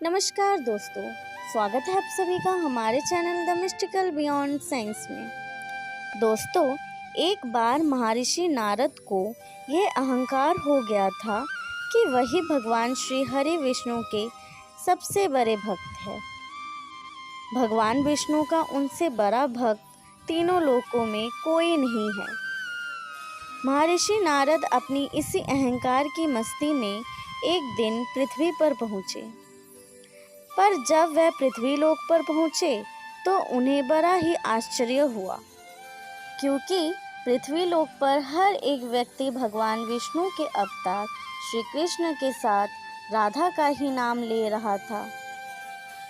नमस्कार दोस्तों, स्वागत है आप सभी का हमारे channel the mystical beyond science में। दोस्तों, एक बार महर्षि नारद को यह अहंकार हो गया था कि वही भगवान श्री हरि विष्णु के सबसे बड़े भक्त है। भगवान विष्णु का उनसे बड़ा भक्त तीनों लोकों में कोई नहीं है। महर्षि नारद अपनी इसी अहंकार की मस्ती में एक दिन पृथ्वी पर पहुँचे। पर जब वह पृथ्वी लोक पर पहुँचे तो उन्हें बड़ा ही आश्चर्य हुआ, क्योंकि पृथ्वी लोक पर हर एक व्यक्ति भगवान विष्णु के अवतार श्री कृष्ण के साथ राधा का ही नाम ले रहा था।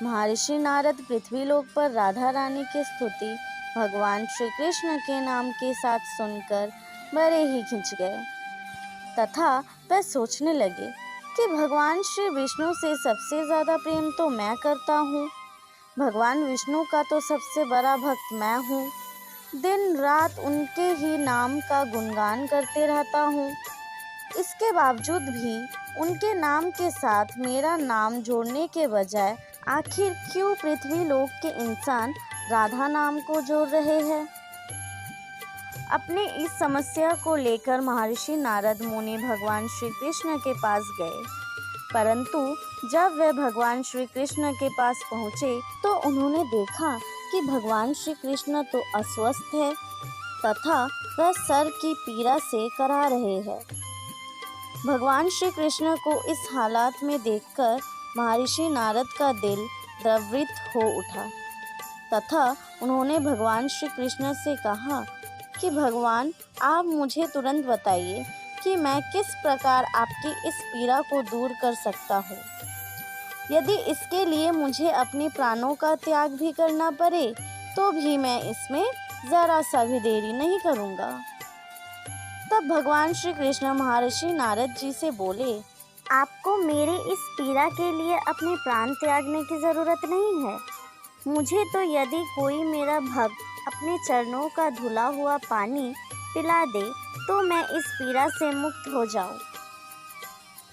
महर्षि नारद पृथ्वी लोक पर राधा रानी की स्तुति भगवान श्री कृष्ण के नाम के साथ सुनकर बड़े ही खिंच गए तथा वह सोचने लगे कि भगवान श्री विष्णु से सबसे ज़्यादा प्रेम तो मैं करता हूँ। भगवान विष्णु का तो सबसे बड़ा भक्त मैं हूँ। दिन रात उनके ही नाम का गुणगान करते रहता हूँ। इसके बावजूद भी उनके नाम के साथ मेरा नाम जोड़ने के बजाय आखिर क्यों पृथ्वी लोक के इंसान राधा नाम को जोड़ रहे हैं। अपने इस समस्या को लेकर महर्षि नारद मुनि भगवान श्री कृष्ण के पास गए, परंतु जब वे भगवान श्री कृष्ण के पास पहुँचे तो उन्होंने देखा कि भगवान श्री कृष्ण तो अस्वस्थ है तथा वह सर की पीड़ा से करा रहे हैं। भगवान श्री कृष्ण को इस हालात में देखकर महर्षि नारद का दिल द्रवित हो उठा तथा उन्होंने भगवान श्री कृष्ण से कहा कि भगवान, आप मुझे तुरंत बताइए कि मैं किस प्रकार आपकी इस पीड़ा को दूर कर सकता हूँ। यदि इसके लिए मुझे अपने प्राणों का त्याग भी करना पड़े तो भी मैं इसमें ज़रा सा भी देरी नहीं करूँगा। तब भगवान श्री कृष्ण महर्षि नारद जी से बोले, आपको मेरे इस पीड़ा के लिए अपने प्राण त्यागने की ज़रूरत नहीं है। मुझे तो यदि कोई मेरा भक्त अपने चरणों का धुला हुआ पानी पिला दे तो मैं इस पीड़ा से मुक्त हो जाऊं।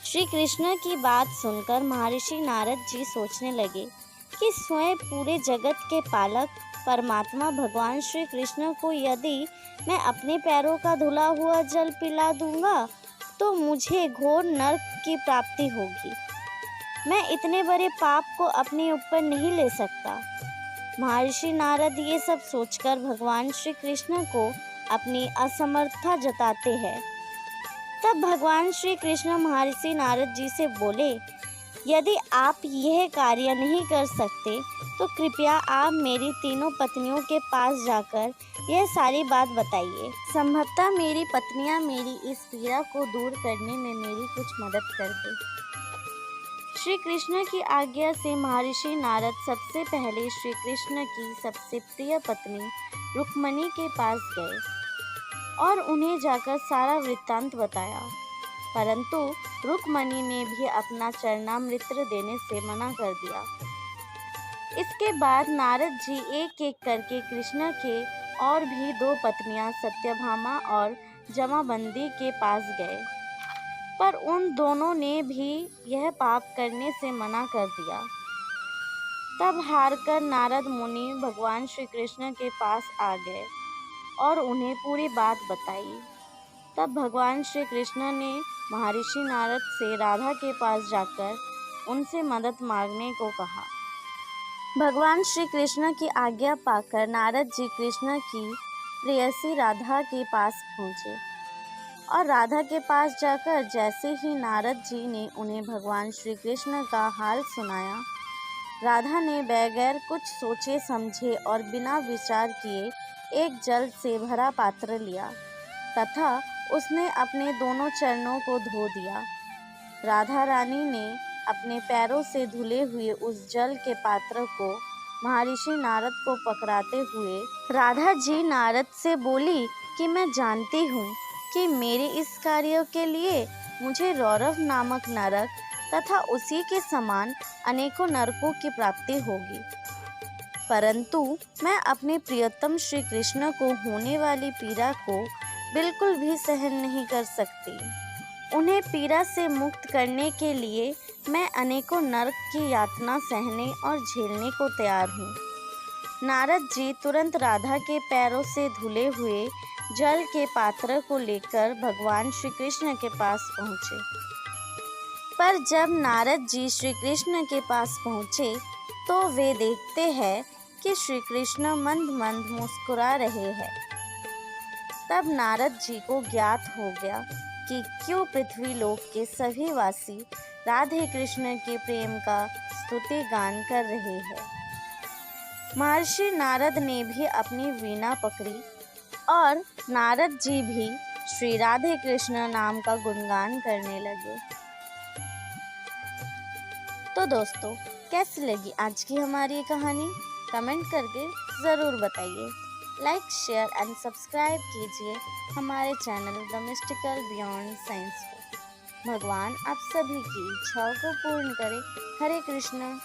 श्री कृष्ण की बात सुनकर महर्षि नारद जी सोचने लगे कि स्वयं पूरे जगत के पालक परमात्मा भगवान श्री कृष्ण को यदि मैं अपने पैरों का धुला हुआ जल पिला दूंगा तो मुझे घोर नरक की प्राप्ति होगी। मैं इतने बड़े पाप को अपने ऊपर नहीं ले सकता। महर्षि नारद ये सब सोचकर भगवान श्री कृष्ण को अपनी असमर्थता जताते हैं। तब भगवान श्री कृष्ण महर्षि नारद जी से बोले, यदि आप यह कार्य नहीं कर सकते तो कृपया आप मेरी तीनों पत्नियों के पास जाकर यह सारी बात बताइए। संभवतः मेरी पत्नियां मेरी इस पीड़ा को दूर करने में मेरी कुछ मदद कर दें। श्री कृष्ण की आज्ञा से महर्षि नारद सबसे पहले श्री कृष्ण की सबसे प्रिय पत्नी रुक्मणी के पास गए और उन्हें जाकर सारा वृत्तांत बताया, परंतु रुक्मणी ने भी अपना चरणामृत देने से मना कर दिया। इसके बाद नारद जी एक एक करके कृष्ण के और भी दो पत्नियां सत्यभामा और जमाबंदी के पास गए, पर उन दोनों ने भी यह पाप करने से मना कर दिया। तब हारकर नारद मुनि भगवान श्री कृष्ण के पास आ गए और उन्हें पूरी बात बताई। तब भगवान श्री कृष्ण ने महर्षि नारद से राधा के पास जाकर उनसे मदद मांगने को कहा। भगवान श्री कृष्ण की आज्ञा पाकर नारद जी कृष्ण की प्रेयसी राधा के पास पहुँचे और राधा के पास जाकर जैसे ही नारद जी ने उन्हें भगवान श्री कृष्ण का हाल सुनाया, राधा ने बगैर कुछ सोचे समझे और बिना विचार किए एक जल से भरा पात्र लिया तथा उसने अपने दोनों चरणों को धो दिया। राधा रानी ने अपने पैरों से धुले हुए उस जल के पात्र को महर्षि नारद को पकड़ाते हुए राधा जी नारद से बोली कि मैं जानती हूँ कि मेरे इस कार्य के लिए मुझे रौरव नामक नरक तथा उसी के समान अनेकों नरकों की प्राप्ति होगी, परंतु मैं अपने प्रियतम श्री कृष्ण को होने वाली पीड़ा को बिल्कुल भी सहन नहीं कर सकती। उन्हें पीड़ा से मुक्त करने के लिए मैं अनेकों नरक की यातना सहने और झेलने को तैयार हूँ। नारद जी तुरंत राधा के पैरों से धुले हुए जल के पात्र को लेकर भगवान श्री कृष्ण के पास पहुँचे। पर जब नारद जी श्री कृष्ण के पास पहुँचे तो वे देखते हैं कि श्री कृष्ण मंद मंद मुस्कुरा रहे हैं। तब नारद जी को ज्ञात हो गया कि क्यों पृथ्वी लोक के सभी वासी राधे कृष्ण के प्रेम का स्तुति गान कर रहे हैं। महर्षि नारद ने भी अपनी वीणा पकड़ी और नारद जी भी श्री राधे कृष्ण नाम का गुणगान करने लगे। तो दोस्तों, कैसी लगी आज की हमारी ये कहानी? कमेंट करके ज़रूर बताइए। लाइक, शेयर एंड सब्सक्राइब कीजिए हमारे channel the mystical beyond science को। भगवान आप सभी की इच्छाओं को पूर्ण करे। हरे कृष्ण।